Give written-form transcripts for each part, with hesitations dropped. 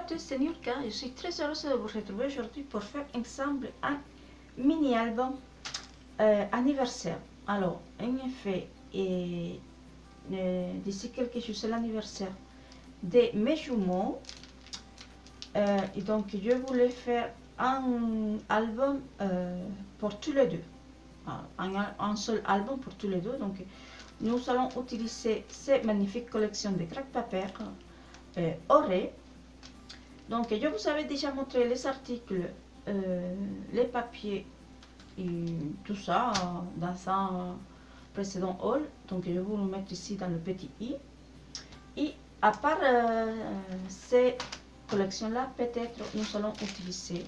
tous, c'est Nurka. Je suis très heureuse de vous retrouver aujourd'hui pour faire ensemble un mini-album anniversaire. Alors, en effet, d'ici quelques jours, c'est l'anniversaire de mes jumeaux. Et donc, je voulais faire un album pour tous les deux. Un seul album pour tous les deux. Donc, nous allons utiliser ces magnifiques collections de craque-papier Oré. Donc, je vous avais déjà montré les articles, les papiers et tout ça dans un précédent haul. Donc, je vais vous le mettre ici dans le petit i. Et à part ces collections-là, peut-être nous allons utiliser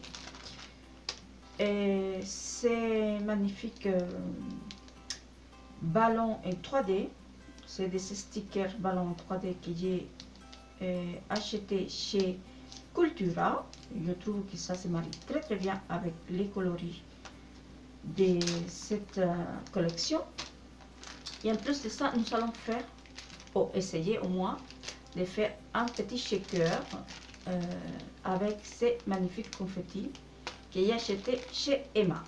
ces magnifiques ballons en 3D. C'est des stickers ballons en 3D que j'ai acheté chez Cultura. Je trouve que ça se marie très très bien avec les coloris de cette collection. Et en plus de ça, nous allons faire, ou essayer au moins, de faire un petit shaker avec ces magnifiques confettis que j'ai acheté chez Emma.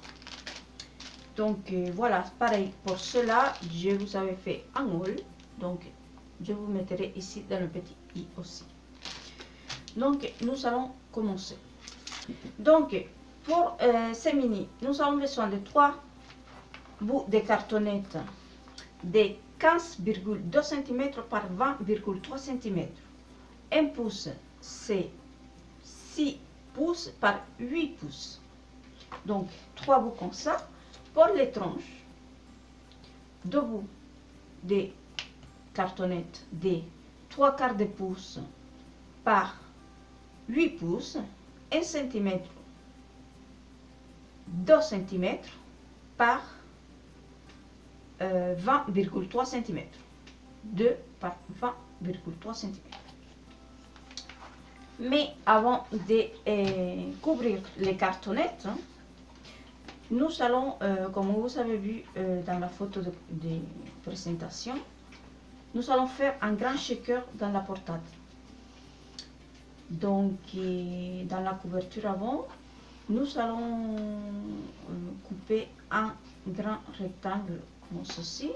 Donc voilà, pareil pour cela, je vous avais fait un haul. Donc je vous mettrai ici dans le petit i aussi. Donc nous allons commencer. Donc pour ces mini, nous avons besoin de 3 bouts de cartonnette de 15,2 cm par 20,3 cm. Un pouce, c'est 6 pouces par 8 pouces. Donc 3 bouts comme ça. Pour les tranches, 2 bouts de cartonnette de 3/4 de pouce par 8 pouces, 1 cm, 2 cm par 20,3 cm. 2 par 20,3 cm. Mais avant de couvrir les cartonnettes, nous allons, comme vous avez vu dans la photo de présentation, nous allons faire un grand shaker dans la portade. Donc, dans la couverture avant, nous allons couper un grand rectangle comme ceci.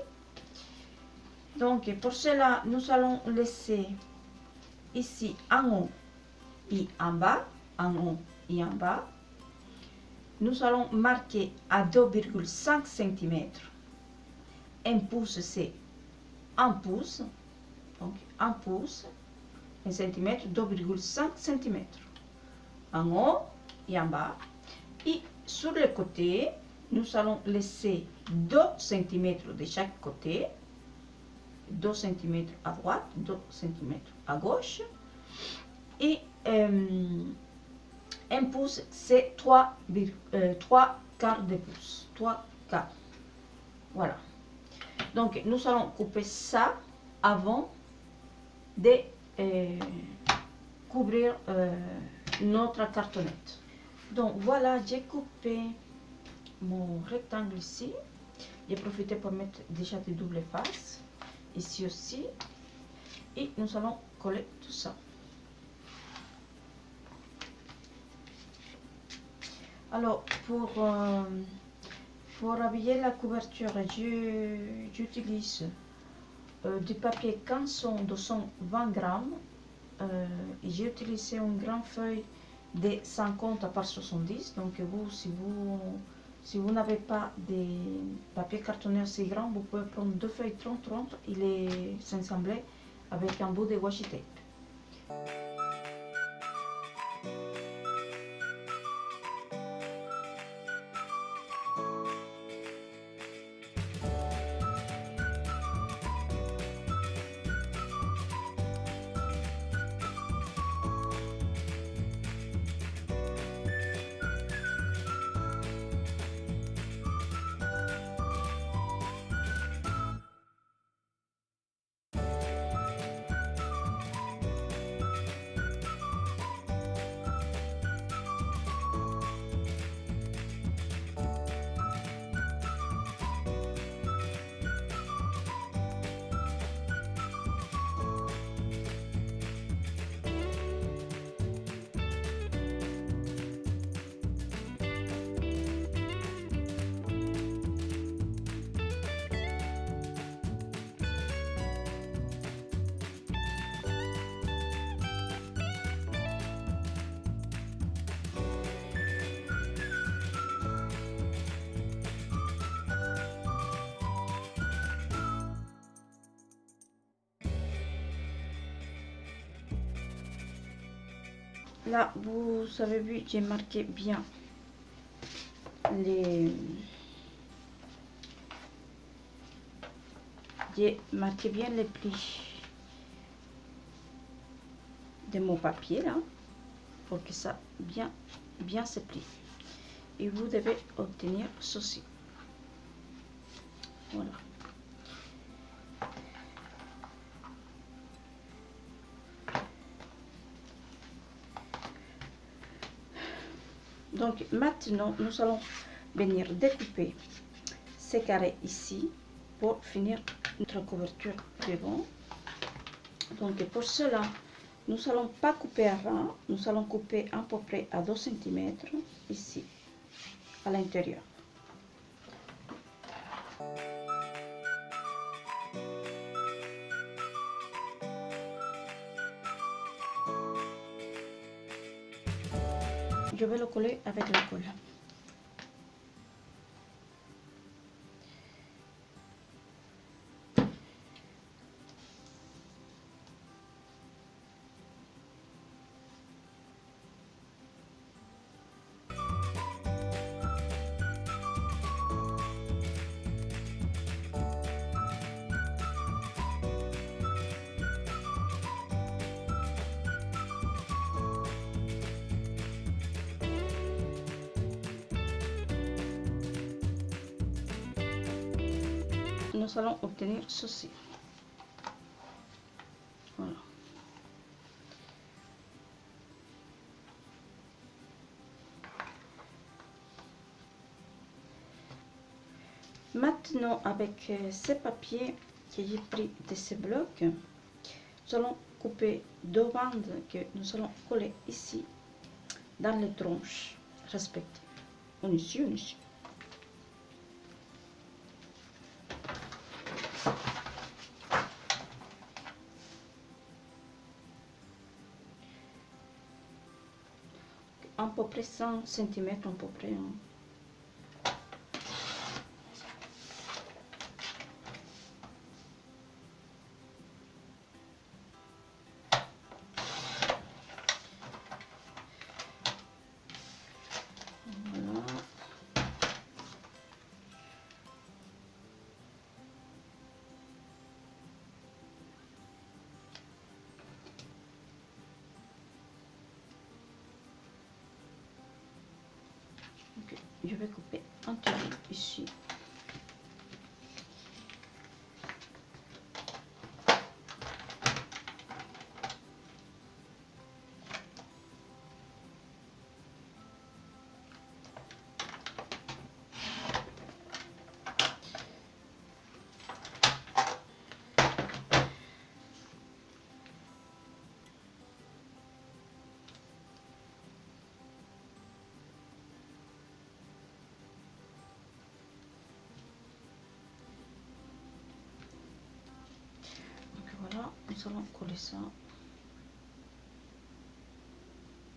Donc, pour cela, nous allons laisser ici en haut et en bas, en haut et en bas. Nous allons marquer à 2,5 cm. Un pouce, c'est 1 pouce. Donc, 1 pouce, 1 cm, 2,5 cm. En haut et en bas. Et sur le côté, nous allons laisser 2 cm de chaque côté. 2 cm à droite, 2 cm à gauche. Et un pouce, c'est 3 quarts de pouce. 3 quarts. Voilà. Donc, nous allons couper ça avant de couvrir notre cartonnette. Donc, voilà, j'ai coupé mon rectangle ici. J'ai profité pour mettre déjà des doubles faces. Ici aussi. Et nous allons coller tout ça. Alors, pour habiller la couverture, j'utilise du papier canson de 120 grammes. Et j'ai utilisé une grande feuille de 50 par 70. Donc, vous, si vous n'avez pas de papier cartonné assez grand, vous pouvez prendre 2 feuilles 30-30 et les assembler avec un bout de washi tape. Là, vous avez vu, j'ai marqué bien les... J'ai marqué bien les plis de mon papier là, pour que ça bien se plie. Et vous devez obtenir ceci. Voilà. Donc maintenant, nous allons venir découper ces carrés ici pour finir notre couverture devant. Donc pour cela, nous allons pas couper à ras, nous allons couper à peu près à 2 cm ici, à l'intérieur. Je vais le coller avec la colle. Nous allons obtenir ceci. Voilà. Maintenant, avec ces papiers que j'ai pris de ces blocs, nous allons couper 2 bandes que nous allons coller ici dans les tranches respectives. Une ici, une ici. À peu près 100 cm, à peu près. Hein. Voilà. Okay. Je vais couper un petit ici. Voilà, nous allons coller ça.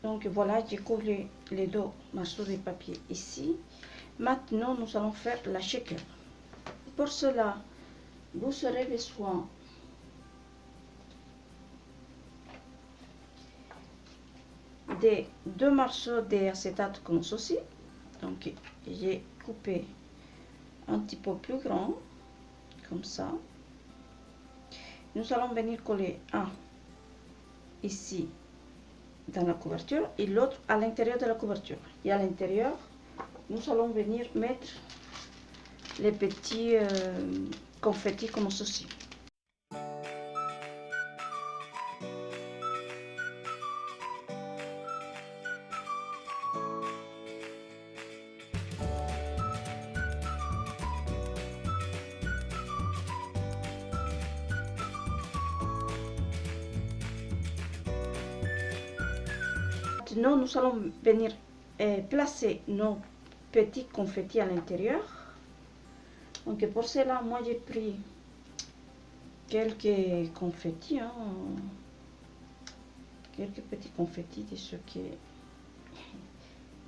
Donc voilà, j'ai collé les 2 morceaux de papier ici. Maintenant, nous allons faire la shaker. Pour cela, vous aurez besoin de 2 morceaux d'acétate comme ceci. Donc j'ai coupé un petit peu plus grand, comme ça. Nous allons venir coller un ici dans la couverture et l'autre à l'intérieur de la couverture. Et à l'intérieur, nous allons venir mettre les petits confettis comme ceci. Maintenant, nous allons venir placer nos petits confettis à l'intérieur. Donc pour cela, moi j'ai pris quelques confettis, hein, quelques petits confettis de ce qui est...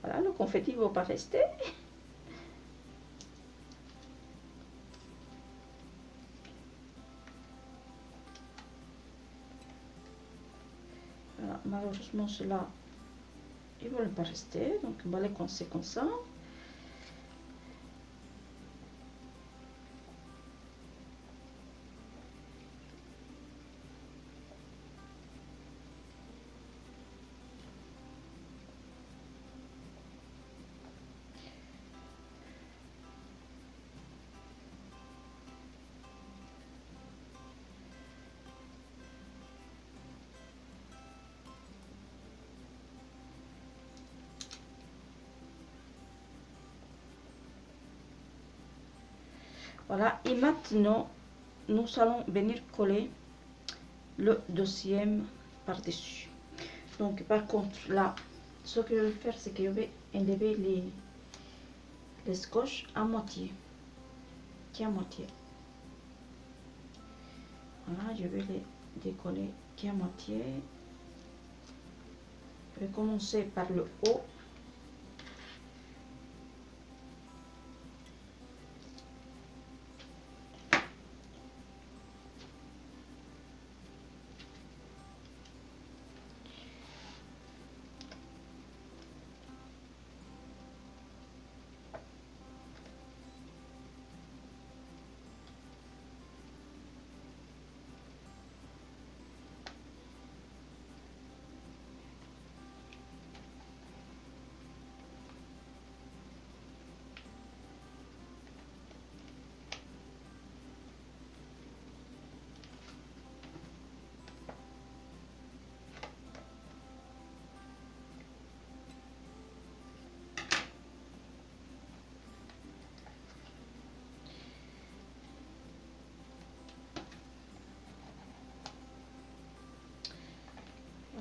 Voilà, le confetti ne va pas rester. Voilà, malheureusement cela ils ne veulent pas rester, donc on va les coincer comme ça. Voilà, et maintenant, nous allons venir coller le deuxième par-dessus. Donc, par contre, là, ce que je vais faire, c'est que je vais enlever les scotch à moitié. Qui à moitié. Voilà, je vais les décoller qui à moitié. Je vais commencer par le haut.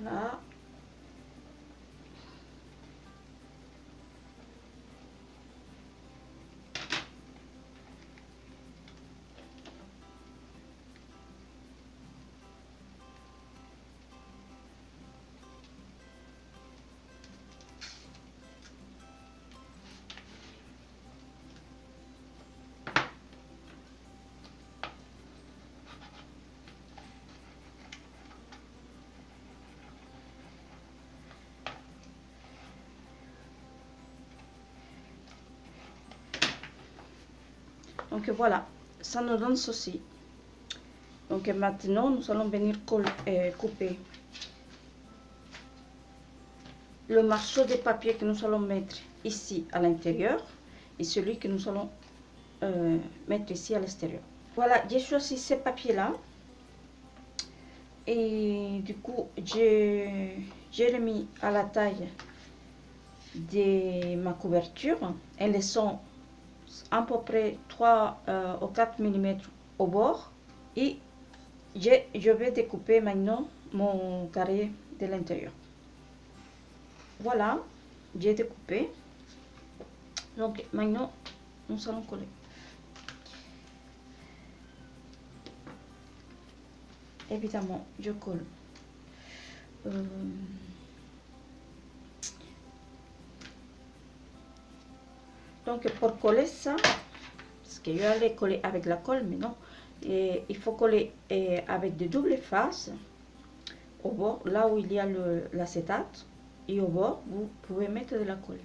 Voilà. Donc voilà, ça nous donne ceci. Donc maintenant, nous allons venir couper le morceau de papier que nous allons mettre ici à l'intérieur et celui que nous allons mettre ici à l'extérieur. Voilà, j'ai choisi ces papiers-là. Et du coup, j'ai remis à la taille de ma couverture en laissant à peu près 3 ou 4 mm au bord. Et je vais découper maintenant mon carré de l'intérieur. Voilà, j'ai découpé. Donc maintenant, nous allons coller. Évidemment, je colle. Donc pour coller ça, parce que je vais coller avec la colle, mais non, il faut coller avec de doubles faces au bord, là où il y a l'acétate, et au bord, vous pouvez mettre de la colle.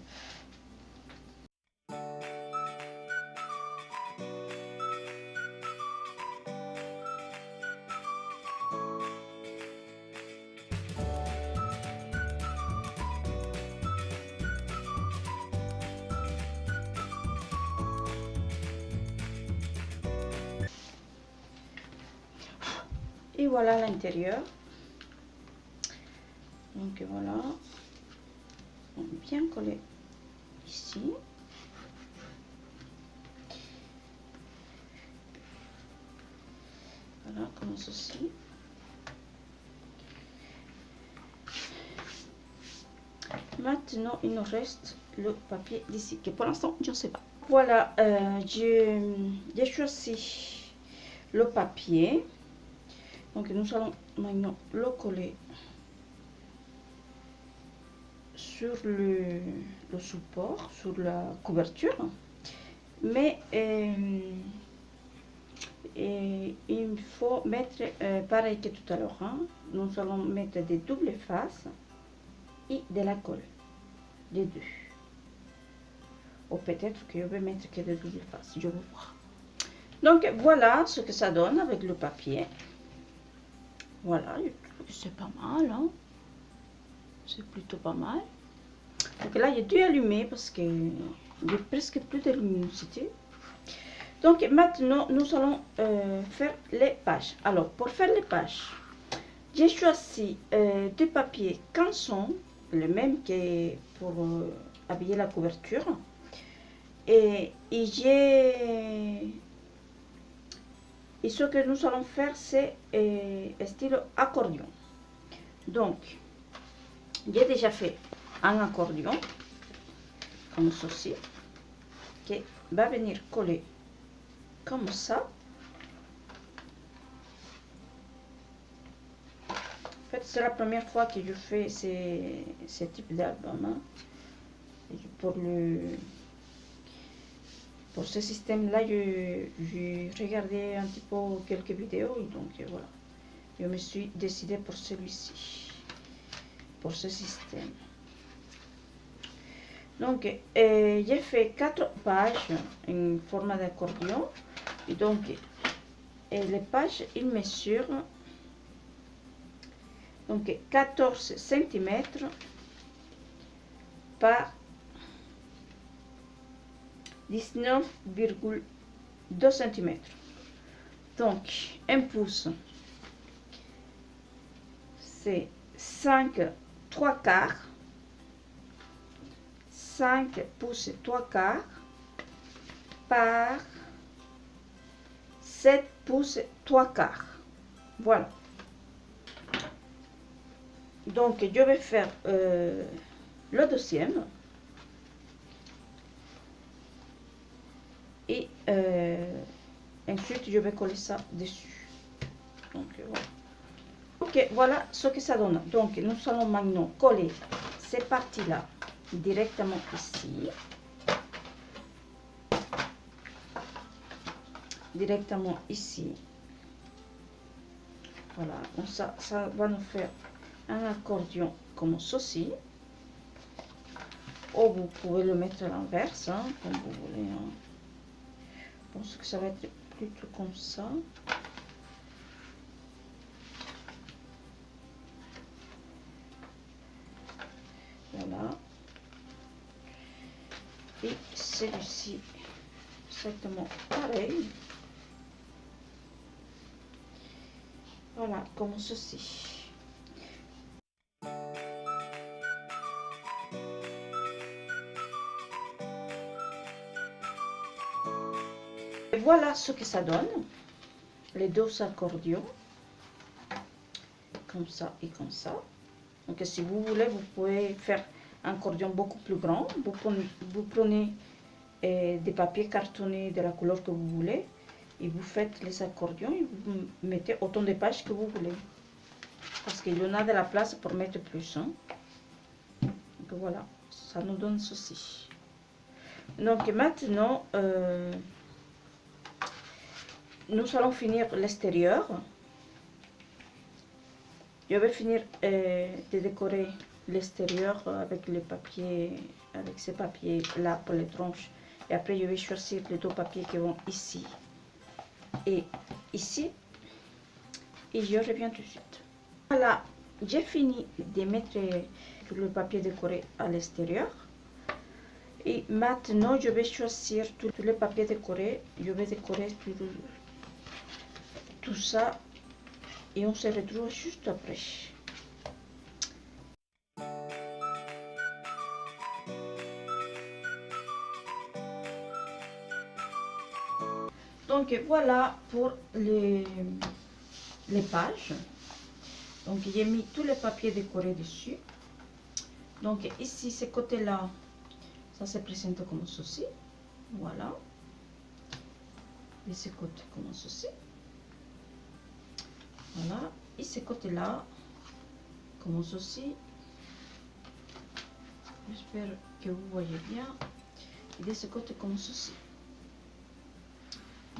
Et voilà l'intérieur. Donc voilà, on va bien coller ici. Voilà, comme ceci. Maintenant, il nous reste le papier d'ici, que pour l'instant, je ne sais pas. Voilà, j'ai choisi le papier. Donc, nous allons maintenant le coller sur le support, sur la couverture. Mais il faut mettre, pareil que tout à l'heure, hein, nous allons mettre des doubles faces et de la colle. les deux. Ou peut-être que je vais mettre que de double face, je vais voir. Donc voilà ce que ça donne avec le papier. Voilà, je trouve que c'est pas mal, hein. C'est plutôt pas mal. Donc là, j'ai dû allumer parce que j'ai presque plus de luminosité. Donc maintenant, nous allons faire les pages. Alors, pour faire les pages, j'ai choisi du papier canson, le même que pour habiller la couverture. Et ce que nous allons faire, c'est style accordion. Donc, j'ai déjà fait un accordion, comme ceci, qui va venir coller comme ça. En fait, c'est la première fois que je fais ce type d'album. Hein. Pour ce système-là, j'ai regardé un petit peu quelques vidéos, et donc voilà. Je me suis décidée pour celui-ci, pour ce système. Donc, j'ai fait 4 pages en format d'accordion. Et donc, les pages, ils mesurent donc 14 cm par 19,2 cm. Donc, un pouce, c'est 5 3/4. 5 pouces 3/4 par 7 pouces 3/4. Voilà. Donc, je vais faire le deuxième. Et ensuite, je vais coller ça dessus. Donc, voilà. Ok, voilà ce que ça donne. Donc, nous allons maintenant coller ces parties-là directement ici. Directement ici. Voilà, donc ça va nous faire un accordion comme ceci. Ou vous pouvez le mettre à l'inverse, hein, comme vous voulez. Hein. Je pense que ça va être plutôt comme ça. Voilà. Et celui-ci, exactement pareil. Voilà, comme ceci. Et voilà ce que ça donne, les deux accordions, comme ça et comme ça. Donc si vous voulez, vous pouvez faire un accordion beaucoup plus grand. Vous prenez des papiers cartonnés de la couleur que vous voulez et vous faites les accordions et vous mettez autant de pages que vous voulez. Parce qu'il y en a de la place pour mettre plus. Hein. Donc voilà, ça nous donne ceci. Donc maintenant, nous allons finir l'extérieur. Je vais finir de décorer l'extérieur avec les papiers, avec ces papiers là pour les tranches. Et après, je vais choisir les deux papiers qui vont ici et ici. Et je reviens tout de suite. Voilà, j'ai fini de mettre tout le papier décoré à l'extérieur. Et maintenant, je vais choisir tous les papiers décorés. Je vais décorer tout ça. Et on se retrouve juste après. Donc voilà pour les pages. Donc j'ai mis tous les papiers décorés dessus. Donc ici, ce côté-là, ça se présente comme ceci. Voilà. Et ce côté comme ceci. Voilà. Et ce côté-là, comme ceci. J'espère que vous voyez bien. Et de ce côté comme ceci.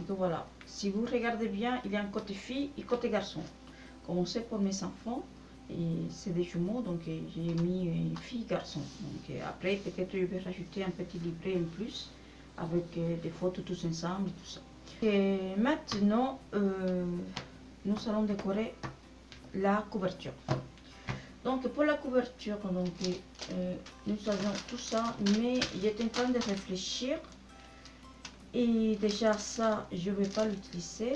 Donc voilà. Si vous regardez bien, il y a un côté fille et côté garçon. Comme c'est pour mes enfants, Et c'est des jumeaux, donc j'ai mis une fille garçon. Donc après peut-être je vais rajouter un petit livret en plus avec des photos tous ensemble et tout ça. Et maintenant nous allons décorer la couverture. Donc pour la couverture, donc, nous avons tout ça, mais j'étais en train de réfléchir. Et déjà ça, je ne vais pas l'utiliser.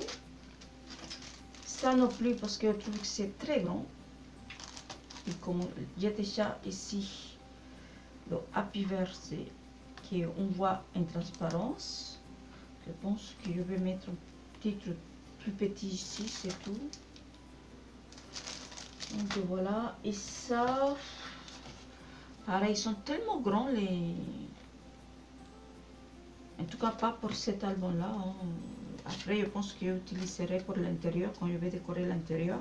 Ça non plus parce que je trouve que c'est très grand. Et comme j'ai déjà ici le Happy Birthday qu'on voit en transparence, je pense que je vais mettre un titre plus petit ici, c'est tout. Donc voilà, et ça, pareil, ils sont tellement grands les... En tout cas pas pour cet album là, hein. Après je pense que j'utiliserai pour l'intérieur quand je vais décorer l'intérieur.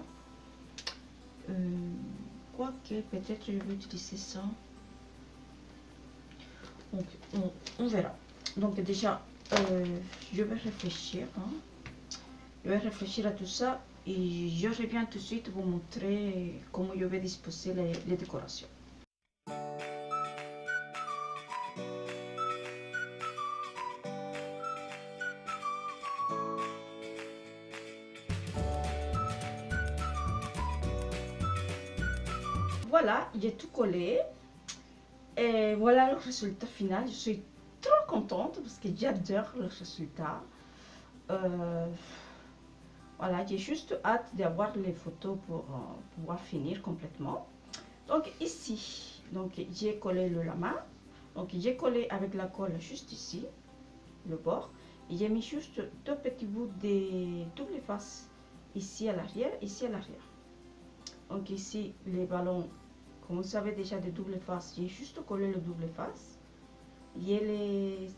Quoique peut-être je vais utiliser ça. Donc on verra. Donc déjà je vais réfléchir, hein. Je vais réfléchir à tout ça et je reviens tout de suite vous montrer comment je vais disposer les décorations. Voilà, j'ai tout collé et voilà le résultat final. Je suis trop contente parce que j'adore le résultat. Voilà, j'ai juste hâte d'avoir les photos pour pouvoir finir complètement. Donc ici, donc j'ai collé le lama. Donc j'ai collé avec la colle juste ici, le bord. Et j'ai mis juste deux petits bouts de double face ici à l'arrière, ici à l'arrière. Donc ici les ballons, comme vous savez déjà de double face, j'ai juste collé le double face. Je les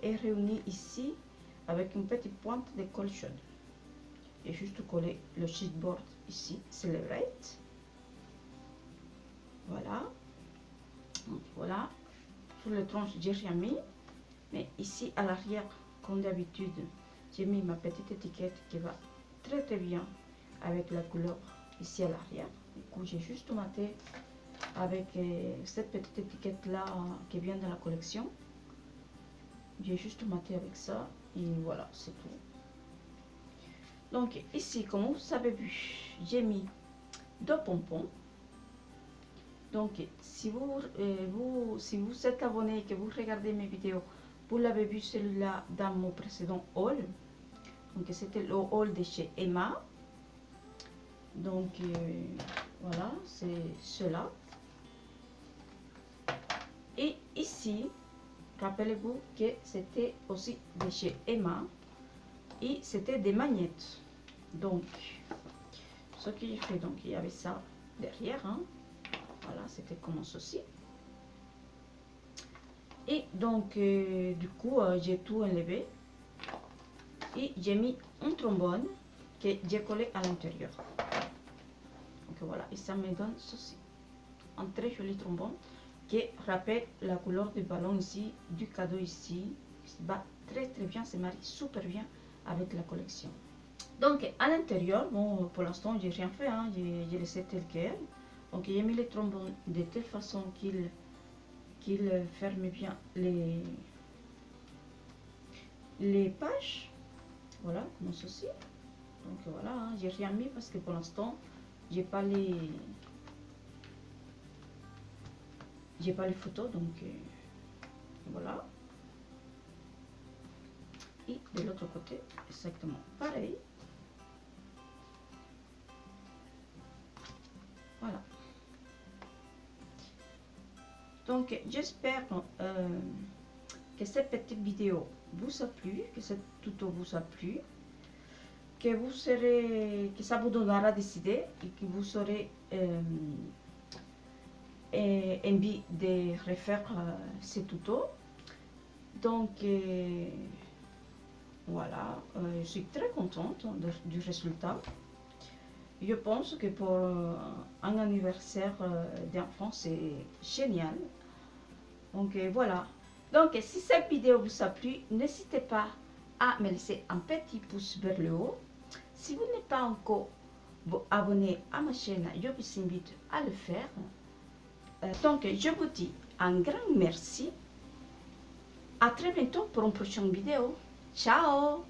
ai réunis ici avec une petite pointe de colle chaude. J'ai juste collé le chipboard ici, Celebrate. Voilà. Donc voilà. Sur le tronc, j'ai rien mis. Mais ici à l'arrière, comme d'habitude, j'ai mis ma petite étiquette qui va très très bien avec la couleur ici à l'arrière. Du coup, j'ai juste maté avec cette petite étiquette là qui vient de la collection. J'ai juste maté avec ça et voilà, c'est tout. Donc ici, comme vous avez vu, j'ai mis deux pompons. Donc si vous êtes abonné et que vous regardez mes vidéos, vous l'avez vu celui-là dans mon précédent haul. Donc c'était le haul de chez Emma. Donc voilà, c'est cela. Et ici, rappelez-vous que c'était aussi de chez Emma. Et c'était des magnettes. Donc ce que j'ai fait, donc il y avait ça derrière, hein. Voilà, c'était comme ceci. Et donc du coup j'ai tout enlevé et j'ai mis un trombone que j'ai collé à l'intérieur. Donc voilà, et ça me donne ceci, un très joli trombone qui rappelle la couleur du ballon ici, du cadeau ici. Ça va très très bien, se marie super bien avec la collection. Donc à l'intérieur, bon, pour l'instant j'ai rien fait, hein, j'ai laissé tel quel. Donc j'ai mis les trombones de telle façon qu'il ferme bien les pages. Voilà, comme ceci. Donc voilà, hein, j'ai rien mis parce que pour l'instant j'ai pas les photos, donc voilà. Et de l'autre côté exactement pareil. Voilà. Donc j'espère que cette petite vidéo vous a plu, que ce tuto vous a plu, que ça vous donnera des idées et que vous aurez envie de refaire ces tutos. Donc voilà, je suis très contente du résultat. Je pense que pour un anniversaire d'enfant, c'est génial. Donc voilà. Donc si cette vidéo vous a plu, n'hésitez pas à me laisser un petit pouce vers le haut. Si vous n'êtes pas encore vous abonner à ma chaîne, je vous invite à le faire. Donc, je vous dis un grand merci. À très bientôt pour une prochaine vidéo. Ciao!